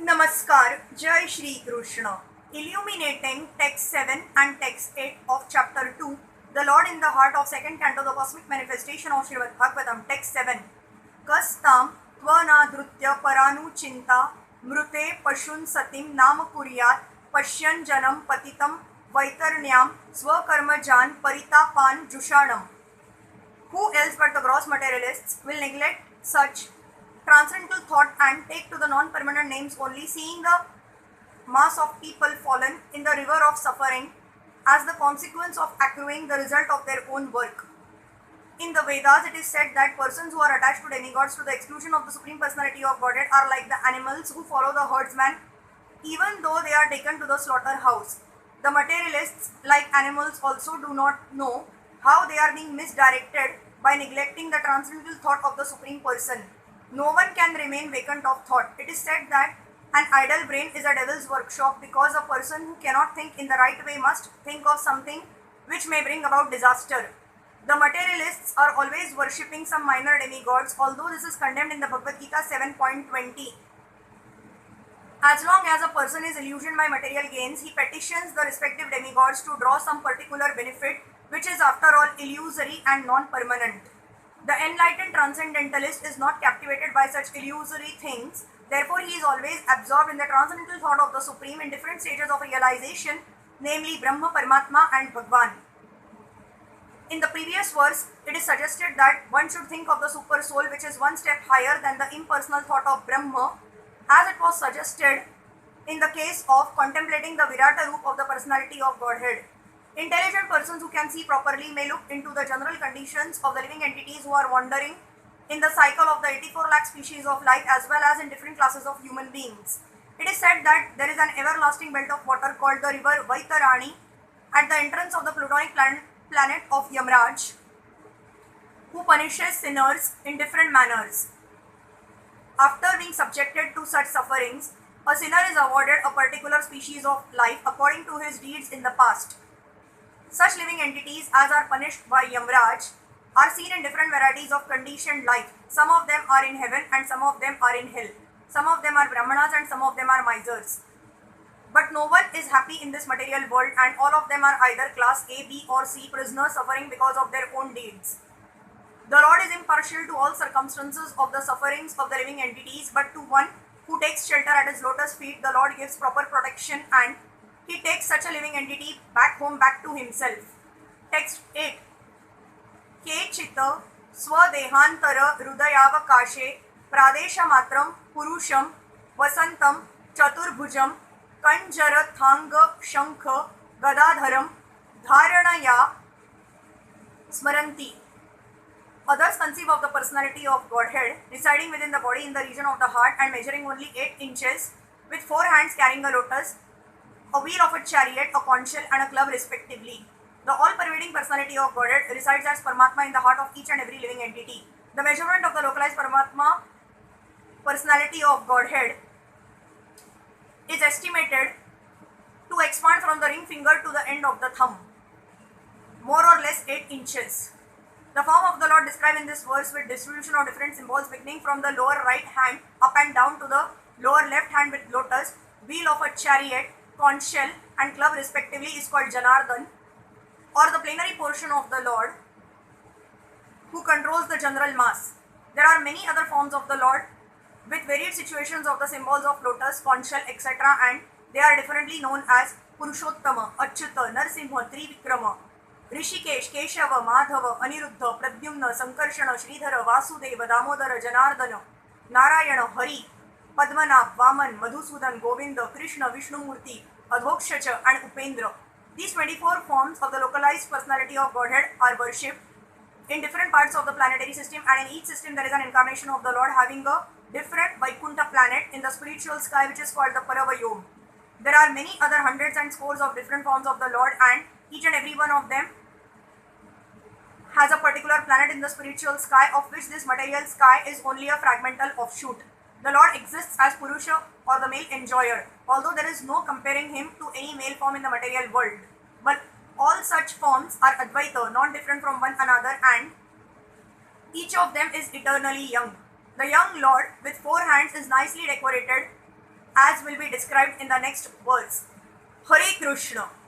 Namaskar, Jai Shri Krishna. Illuminating text 7 and text 8 of chapter 2, the Lord in the heart of second canto, the cosmic manifestation of Srimad Bhagavatam, text 7. Kastam tvanadrutya paranu chinta mrute pashun satim nam kuryat pashyan janam patitam vaitarnyam swakarmajan paritapan jushanam. Who else but the gross materialists will neglect such transcendental thought and take to the non-permanent names only, seeing the mass of people fallen in the river of suffering as the consequence of accruing the result of their own work. In the Vedas, it is said that persons who are attached to demigods to the exclusion of the Supreme Personality of Godhead are like the animals who follow the herdsman, even though they are taken to the slaughterhouse. The materialists, like animals, also do not know how they are being misdirected by neglecting the transcendental thought of the Supreme Person. No one can remain vacant of thought. It is said that an idle brain is a devil's workshop because a person who cannot think in the right way must think of something which may bring about disaster. The materialists are always worshipping some minor demigods, although this is condemned in the Bhagavad Gita 7.20. As long as a person is illusioned by material gains, he petitions the respective demigods to draw some particular benefit, which is after all illusory and non-permanent. The enlightened transcendentalist is not captivated by such illusory things, therefore he is always absorbed in the transcendental thought of the Supreme in different stages of realization, namely Brahma, Paramatma and Bhagwan. In the previous verse, it is suggested that one should think of the Super Soul, which is one step higher than the impersonal thought of Brahma, as it was suggested in the case of contemplating the Virata Roop of the personality of Godhead. Intelligent persons who can see properly may look into the general conditions of the living entities who are wandering in the cycle of the 84 lakh species of life as well as in different classes of human beings. It is said that there is an everlasting belt of water called the river Vaitarani at the entrance of the plutonic planet of Yamraj, who punishes sinners in different manners. After being subjected to such sufferings, a sinner is awarded a particular species of life according to his deeds in the past. Such living entities as are punished by Yamraj are seen in different varieties of conditioned life. Some of them are in heaven and some of them are in hell. Some of them are Brahmanas and some of them are misers. But no one is happy in this material world and all of them are either class A, B or C, prisoners suffering because of their own deeds. The Lord is impartial to all circumstances of the sufferings of the living entities, but to one who takes shelter at his lotus feet, the Lord gives proper protection and he takes such a living entity back home, back to himself. Text 8. Kechita swadehantara hrudayavakashe pradesha matram purusham vasantam chaturbhujam kanjarathanga shankha gadadharam dharanaya smaranti. Others conceive of the personality of Godhead residing within the body in the region of the heart and measuring only 8 inches with 4 hands carrying a lotus, a wheel of a chariot, a conch shell and a club respectively. The all-pervading personality of Godhead resides as Paramatma in the heart of each and every living entity. The measurement of the localized Paramatma personality of Godhead is estimated to expand from the ring finger to the end of the thumb, more or less 8 inches. The form of the Lord described in this verse with distribution of different symbols beginning from the lower right hand up and down to the lower left hand with lotus, wheel of a chariot, conch shell and club respectively is called Janardhan, or the plenary portion of the Lord who controls the general mass. There are many other forms of the Lord with varied situations of the symbols of lotus, conch shell, etc. and they are differently known as Purushottama, Achyuta, Narsimha, Trivikrama, Rishikesh, Keshava, Madhava, Aniruddha, Pradyumna, Sankarshana, Sridhara, Vasudeva, Damodara, Janardana, Narayana, Hare, Padmanabh, Vaman, Madhusudan, Govinda, Krishna, Vishnumurti, Adhokshacha and Upendra. These 24 forms of the localized personality of Godhead are worshipped in different parts of the planetary system, and in each system there is an incarnation of the Lord having a different Vaikuntha planet in the spiritual sky, which is called the Paravayom. There are many other hundreds and scores of different forms of the Lord, and each and every one of them has a particular planet in the spiritual sky, of which this material sky is only a fragmental offshoot. The Lord exists as Purusha or the male enjoyer, although there is no comparing him to any male form in the material world. But all such forms are Advaita, non-different from one another, and each of them is eternally young. The young Lord with 4 hands is nicely decorated as will be described in the next verse. Hare Krishna.